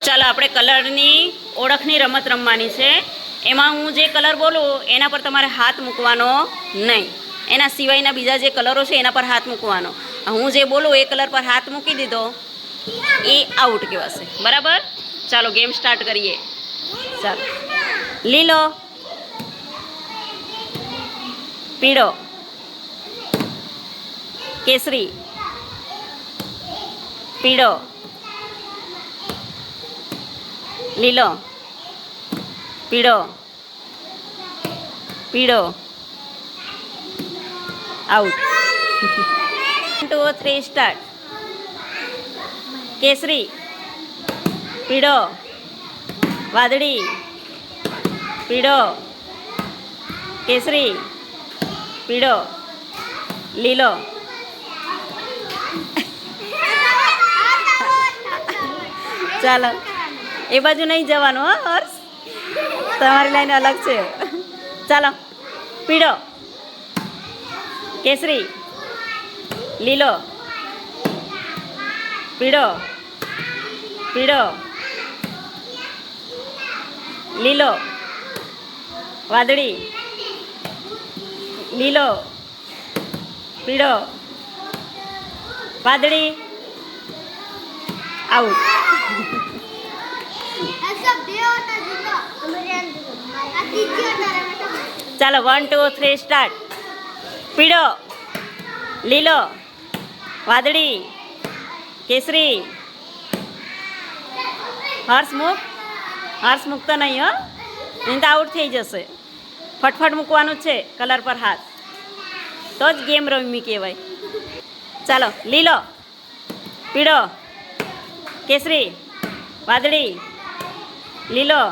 ચાલો આપણે કલરની ઓળખની રમત રમવાની છે. એમાં હું જે કલર બોલું એના પર તમારે હાથ મૂકવાનો નહીં. એના સિવાયના બીજા જે કલરો છે એના પર હાથ મૂકવાનો. હું જે બોલું એ કલર પર હાથ મૂકી દીધો એ આઉટ કહેવાશે. બરાબર? ચાલો ગેમ સ્ટાર્ટ કરીએ. ચાલો. લીલો, પીળો, કેસરી, પીળો, લીલો, પીળો, પીળો, આઉટ. 1 2 3 સ્ટાર્ટ. કેસરી, પીળો, વાદળી, પીળો, કેસરી, પીળો, લીલો. ચાલો એ બાજુ નહીં જવાનું હો હર્ષ, તમારી લાઈન અલગ છે. ચાલો. પીળો, કેસરી, લીલો, પીળો, પીળો, લીલો, વાદળી, લીલો, પીળો, વાદળી, આઉટ. ચાલો 1 2 3 સ્ટાર્ટ. પીળો, લીલો, વાદળી, કેસરી. હર્ષ મૂકતો નહીં હો, નહીં તો આઉટ થઈ જશે. ફટફટ મૂકવાનું છે કલર પર હાથ, તો જ ગેમ રમી કહેવાય. ચાલો. લીલો, પીળો, કેસરી, વાદળી, લીલો,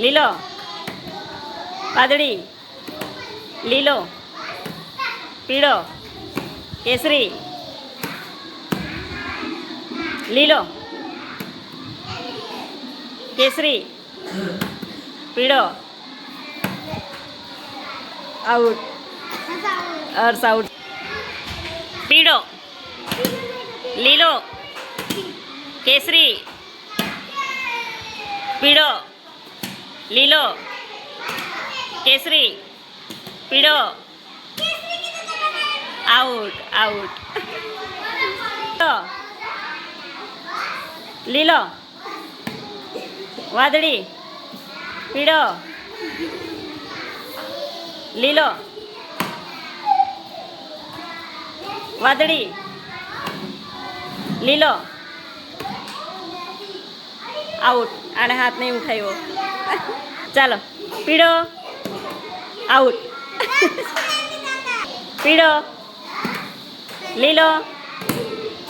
લીલો, વાદળી, લીલો, પીળો, કેસરી, લીલો, કેસરી, પીળો, આઉટ. હર્ષ આઉટ. પીળો, લીલો, કેસરી, પીળો, લીલો, કેસરી, પીળો, આઉટ. આઉટ. લીલો, વાદળી, પીળો, લીલો, વાદળી, લીલો, આઉટ. આને હાથ નહીં ઉઠાવ્યો. ચાલો. પીળો, આઉટ. પીળો, લીલો,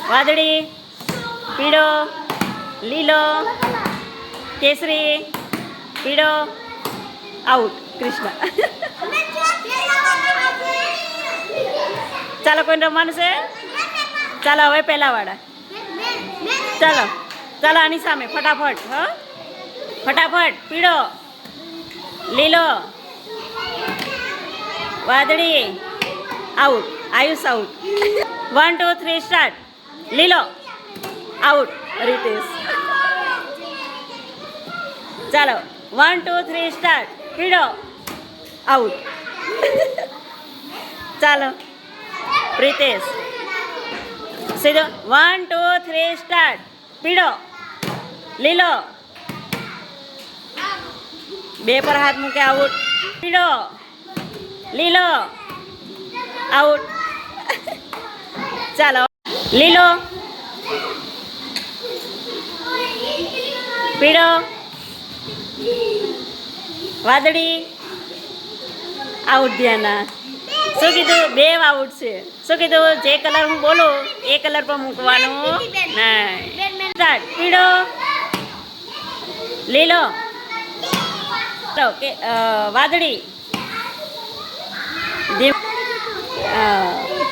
વાદળી, પીળો, લીલો, કેસરી, પીળો, આઉટ. કૃષ્ણ. ચાલો કોઈને રમવાનું છે? ચાલો હવે પહેલા વાળા. ચાલો ચાલો આની સામે ફટાફટ. હ ફટાફટ. પીળો, લીલો, વાદળી, આઉટ. આયુષ આઉટ. 1 2 3 સ્ટાર્ટ. લીલો, આઉટ. રીતેશ. ચાલો 1 2 3 સ્ટાર્ટ. પીળો, આઉટ. ચાલો પ્રિતેશ. સીધો 1 2 3 સ્ટાર્ટ. પીળો, લીલો, બે પર હાથ મૂકે. આઉટ. પીળો, લીલો, આઉટ. ચાલો. લીલો, પીળો, વાદળી, આઉટ. ધ્યાના. શું કીધું? બે આઉટ છે. શું કીધું? જે કલર હું બોલું એ કલર પર મૂકવાનું નહીં. સ્ટાર્ટ. પીળો, લીલો, કે વાદળી.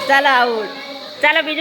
ચાલો આઉટ. ચાલો બીજું.